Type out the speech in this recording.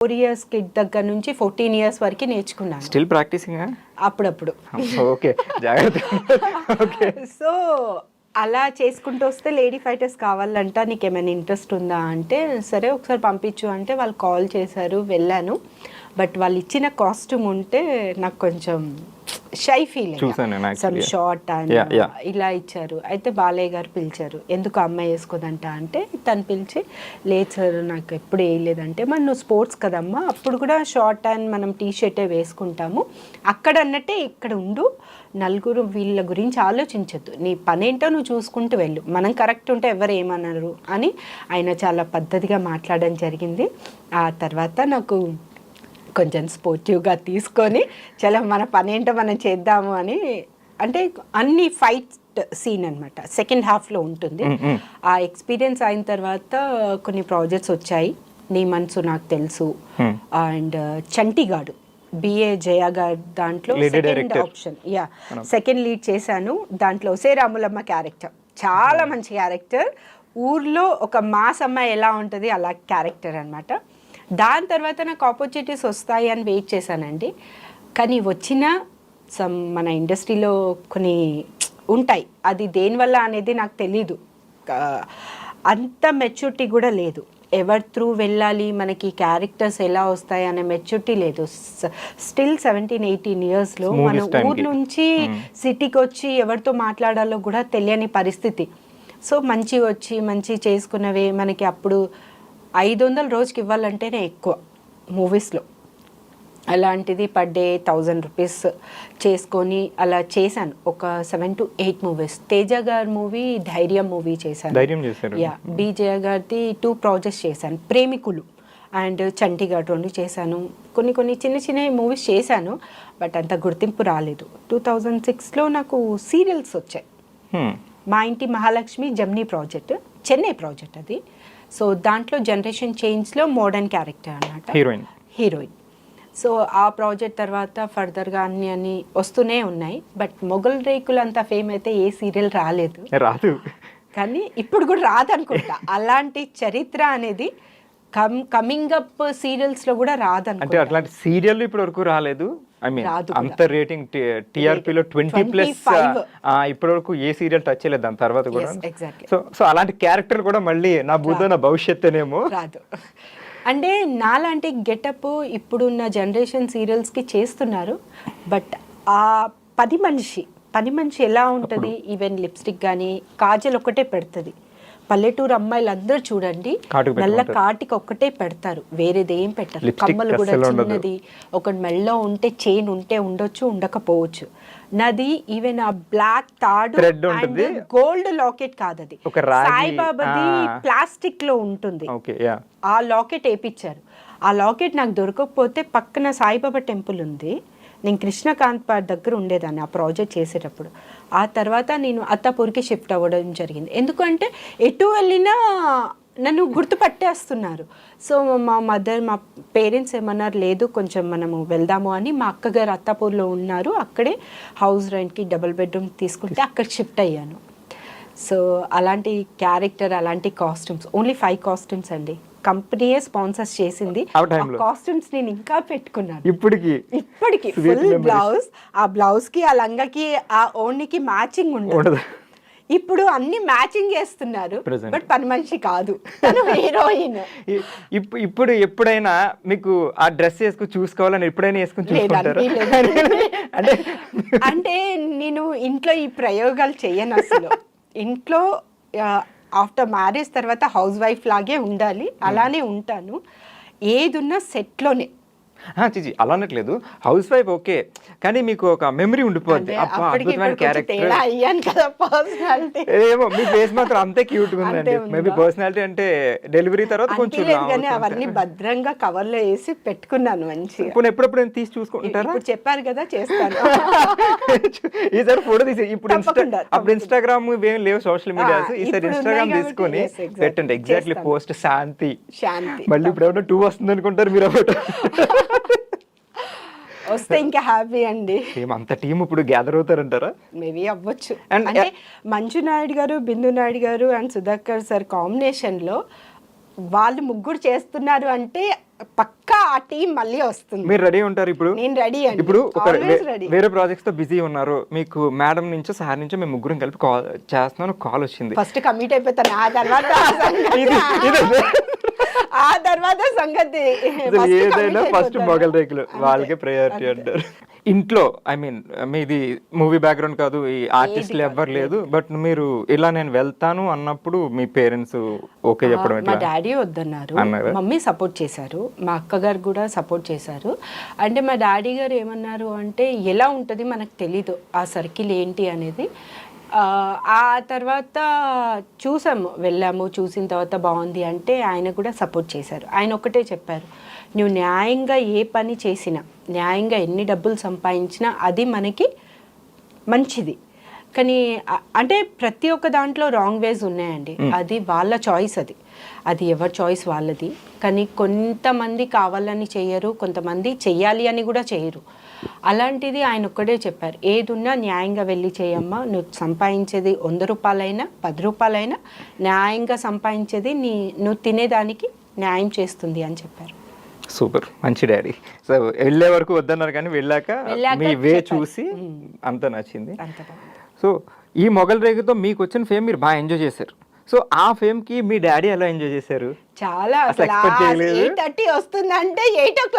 4 years kid దగ్గర నుంచి 14 years వరకు నేర్చుకున్నాను. స్టిల్ ప్రాక్టీసింగ్ అప్పుడప్పుడు. ఓకే, జాగ్రత్త. ఓకే, సో అలా చేసుకుంటూ వస్తే లేడీ ఫైటర్స్ కావాలంట, నీకు ఏమైనా ఇంట్రెస్ట్ ఉందా అంటే సరే ఒకసారి పంపించు అంటే వాళ్ళు కాల్ చేశారు, వెళ్ళాను. బట్ వాళ్ళు ఇచ్చిన కాస్ట్యూమ్ ఉంటే నాకు కొంచెం shy feel some short and ఇలా ఇచ్చారు. అయితే బాలయ్య గారు పిలిచారు, ఎందుకు అమ్మాయి వేసుకోదంట అంటే తను పిలిచి, లేదు సార్ నాకు ఎప్పుడు వేయలేదంటే, మరి నువ్వు స్పోర్ట్స్ కదమ్మా, అప్పుడు కూడా షార్ట్ అండ్ మనం టీ షర్టే వేసుకుంటాము, అక్కడ అన్నట్టే ఇక్కడ ఉండు, నలుగురు వీళ్ళ గురించి ఆలోచించద్దు, నీ పనేంటో నువ్వు చూసుకుంటూ వెళ్ళు, మనం కరెక్ట్ ఉంటే ఎవరు ఏమన్నారు అని ఆయన చాలా పద్ధతిగా మాట్లాడడం జరిగింది. ఆ తర్వాత నాకు కొంచెం స్పోర్టివ్గా తీసుకొని చాలా మన పనేంటో మనం చేద్దాము అని, అంటే అన్ని ఫైట్ సీన్ అనమాట సెకండ్ హాఫ్లో ఉంటుంది. ఆ ఎక్స్పీరియన్స్ అయిన తర్వాత కొన్ని ప్రాజెక్ట్స్ వచ్చాయి, నీ మనసు నాకు తెలుసు అండ్ చంటిగాడు బిఏ జయ గారు దాంట్లో సెకండ్ ఆప్షన్, సెకండ్ లీడ్ చేశాను. దాంట్లో ఒసే రాములమ్మ క్యారెక్టర్ చాలా మంచి క్యారెక్టర్, ఊర్లో ఒక మాస్ అమ్మాయి ఎలా ఉంటుంది అలా క్యారెక్టర్ అనమాట. దాని తర్వాత నాకు ఆపర్చునిటీస్ వస్తాయి అని వెయిట్ చేశానండి, కానీ వచ్చిన మన ఇండస్ట్రీలో కొన్ని ఉంటాయి, అది దేనివల్ల అనేది నాకు తెలీదు, అంత మెచ్యూరిటీ కూడా లేదు, ఎవరి త్రూ వెళ్ళాలి, మనకి క్యారెక్టర్స్ ఎలా వస్తాయి అనే మెచ్యూరిటీ లేదు. స్టిల్ 17-18 ఇయర్స్లో మన ఊరు నుంచి సిటీకి వచ్చి ఎవరితో మాట్లాడాలో కూడా తెలియని పరిస్థితి. సో మంచి వచ్చి మంచి చేసుకున్నవే మనకి అప్పుడు 500 రోజుకి ఇవ్వాలంటేనే ఎక్కువ మూవీస్లో, అలాంటిది పర్ డే 1000 రూపీస్ చేసుకొని అలా చేశాను ఒక 7 to 8 మూవీస్. తేజ గారి మూవీ ధైర్యం మూవీ చేశాను, బీజయ గారిది 2 ప్రాజెక్ట్స్ చేశాను, ప్రేమికులు అండ్ చంటిగాడు 2 చేశాను, కొన్ని చిన్న మూవీస్ చేశాను, బట్ అంత గుర్తింపు రాలేదు. 2006లో నాకు సీరియల్స్ వచ్చాయి, మా ఇంటి Mahalakshmi Gemini project, Chennai project అది. సో దాంట్లో జనరేషన్ చేంజ్లో మోడర్న్ క్యారెక్టర్ అన్నమాట, హీరోయిన్. సో ఆ ప్రాజెక్ట్ తర్వాత ఫర్దర్గా అన్ని వస్తూనే ఉన్నాయి, బట్ మొగల్ రేకులు అంత ఫేమ్ అయితే ఏ సీరియల్ రాదు, కానీ ఇప్పుడు కూడా రాదనుకుంటా. అలాంటి చరిత్ర అనేది కమింగ్ అప్ సీరియల్స్లో కూడా రాదనుకుంటా. అంటే అట్లాంటి సీరియల్ ఇప్పటి వరకు రాలేదు. ఐ మీన్ అంత రేటింగ్ టీఆర్పీలో 20+ ఇప్పటి వరకు ఏ సీరియల్ టచ్ చేయలేదు దాని తర్వాత కూడా. సో అలాంటి క్యారెక్టర్ కూడా మళ్ళీ నా బుద్ధ నా భవిష్యత్తేనేమో రాదు. అంటే నాలాంటి గెటప్ ఇప్పుడున్న జనరేషన్ సీరియల్స్కి చేస్తున్నారు, బట్ ఆ పని మనిషి ఎలా ఉంటుంది, ఈవెన్ లిప్స్టిక్ కానీ కాజల్ ఒకటే పెడుతుంది, పల్లెటూరు అమ్మాయిలు అందరూ చూడండి నల్ల కాటికి ఒక్కటే పెడతారు, వేరేది ఏం పెట్టరు, కమ్మలు కూడా చిన్నది, ఒక మెళ్ళో ఉంటే చైన్ ఉంటే ఉండొచ్చు ఉండకపోవచ్చు, నాది ఈవెన్ ఆ బ్లాక్ తాడు గోల్డ్ లాకెట్ కాదు, అది సాయిబాబాది ప్లాస్టిక్ లో ఉంటుంది, ఆ లాకెట్ వేయించారు. ఆ లాకెట్ నాకు దొరకకపోతే పక్కన సాయిబాబా టెంపుల్ ఉంది, నేను కృష్ణకాంత్ పార్క్ దగ్గర ఉండేదాన్ని ఆ ప్రాజెక్ట్ చేసేటప్పుడు. ఆ తర్వాత నేను అత్తాపూర్కి షిఫ్ట్ అవ్వడం జరిగింది, ఎందుకంటే ఎటు వెళ్ళినా నన్ను గుర్తుపట్టేస్తున్నారు. సో మా పేరెంట్స్ ఏమన్నారు, లేదు కొంచెం మనము వెళ్దాము అని, మా అక్కగారు అత్తాపూర్లో ఉన్నారు, అక్కడే హౌస్ రెంట్కి డబుల్ బెడ్రూమ్ తీసుకుంటే అక్కడ షిఫ్ట్ అయ్యాను. సో అలాంటి క్యారెక్టర్, అలాంటి కాస్ట్యూమ్స్, ఓన్లీ 5 కాస్ట్యూమ్స్ అండి, కంపెనీయే స్పాన్సర్స్ చేసింది. కాస్ట్యూమ్స్ నేను ఇంకా పెట్టుకున్నాను ఇప్పటికి ఫుల్ బ్లౌజ్, ఆ బ్లౌజ్ కి ఆ లంగాకి ఆ ఓణికి మ్యాచింగ్ ఉండదు. ఇప్పుడు అన్ని మ్యాచింగ్ చేస్తున్నారు, బట్ పని మనిషి కాదు, తను హీరోయిన్. ఇప్పుడు ఎప్పుడైనా మీకు ఆ డ్రెస్ వేసుకుని చూసుకోవాలని ఎప్పుడైనా వేసుకుని అంటే నేను ఇంట్లో ఈ ప్రయోగాలు చెయ్యను అసలు. ఇంట్లో ఆఫ్టర్ మ్యారేజ్ తర్వాత హౌస్ వైఫ్ లాగే ఉండాలి, అలానే ఉంటాను, ఏదున్నా సెట్లోనే. అలానట్లేదు, హౌస్ వైఫ్ ఓకే, కానీ మీకు ఒక మెమరీ ఉండిపోద్ది, ఏమో మీ ఫేస్ మాత్రం అంతే క్యూట్ గా ఉందండి. మేబీ పర్సనాలిటీ అంటే డెలివరీ తర్వాత కొంచెం అవన్నీ భద్రంగా కవర్ లో వేసి పెట్టుకున్నాను మంచిగా. ఎప్పుడప్పుడు తీసి చూసుకుంటారా? చెప్పారు కదా చేస్తాను. ఈసారి ఫోటో తీసి, ఇప్పుడు ఇన్స్టాగ్రామ్ ఏం లేవు సోషల్ మీడియాస్, ఈసారి ఇన్స్టాగ్రామ్ తీసుకొని పెట్టండి, ఎగ్జాక్ట్లీ పోస్ట్ శాంతి. మళ్ళీ ఇప్పుడు ఏమన్నా 2 వస్తుంది అనుకుంటారు మీరు, వస్తే ఇంకా హ్యాపీ అండి. అంత టీం ఇప్పుడు గ్యాదర్ అవుతారంటారా? మేబీ అవ్వచ్చు. అంటే మంజు నాయుడు గారు, బిందు నాయుడు గారు అండ్ సుధాకర్ సార్ కాంబినేషన్లో వాళ్ళు ముగ్గురు చేస్తున్నారు అంటే పక్కా ఆ టీం మళ్ళీ వస్తుంది. మీరు రెడీ ఉంటారు ఇప్పుడు? నేను రెడీ అండి, ఇప్పుడు ఆల్వేస్ రెడీ. వేరే ప్రాజెక్ట్స్ తో బిజీ ఉన్నారు, మీకు మేడం నుంచో సార్ నుంచో మేము ముగ్గురం కలిపి కాల్ చేస్తున్నాను, కాల్ వచ్చింది, ఫస్ట్ కమిట్ అయిపోతాను, ఆ తర్వాత సంగతి ఏదైనా ఫస్ట్ మొగల్ రేకులు వాళ్ళకే ప్రయారిటీ అంటారు. ఇంట్లో ఐ మీన్ మీది మూవీ బ్యాక్గ్రౌండ్ కాదు, ఈ ఆర్టిస్టులు ఎవ్వరు లేదు, బట్ మీరు ఇలా నేను వెళ్తాను అన్నప్పుడు మీ పేరెంట్స్ ఓకే చెప్పడం మా డాడీ వద్దన్నారు, మమ్మీ సపోర్ట్ చేశారు, మా అక్కగారు కూడా సపోర్ట్ చేశారు. అంటే మా డాడీ గారు ఏమన్నారు అంటే ఎలా ఉంటుంది మనకు తెలీదు ఆ సర్కిల్ ఏంటి అనేది. ఆ తర్వాత వెళ్ళాము, చూసిన తర్వాత బాగుంది అంటే ఆయన కూడా సపోర్ట్ చేశారు. ఆయన ఒకటే చెప్పారు, నువ్వు న్యాయంగా ఏ పని చేసినా, న్యాయంగా ఎన్ని డబ్బులు సంపాదించినా అది మనకి మంచిది. కానీ అంటే ప్రతి ఒక్క దాంట్లో రాంగ్ వేస్ ఉన్నాయండి, అది వాళ్ళ చాయిస్, అది ఎవరి చాయిస్ వాళ్ళది. కానీ కొంతమంది కావాలని చేయరు, కొంతమంది చెయ్యాలి అని కూడా చేయరు. అలాంటిది ఆయన ఒక్కడే చెప్పారు, ఏదున్నా న్యాయంగా వెళ్ళి చేయమ్మా, నువ్వు సంపాదించేది 100 రూపాయలైనా 10 రూపాయలైనా న్యాయంగా సంపాదించేది నువ్వు తినేదానికి న్యాయం చేస్తుంది అని చెప్పారు. సూపర్, మంచి డాడీ. సో వెళ్ళే వరకు వద్దన్నారు కానీ వెళ్ళాక మీ వే చూసి అంత నచ్చింది. సో ఈ మొగల్ రేగుతో మీకు వచ్చిన ఫేమ్ మీరు బాగా ఎంజాయ్ చేశారు. సో ఆ ఫేమ్ కి మీ డాడీ ఎలా ఎంజాయ్ చేశారు? చాలా 8:30 వస్తుందంటే 8 o'clock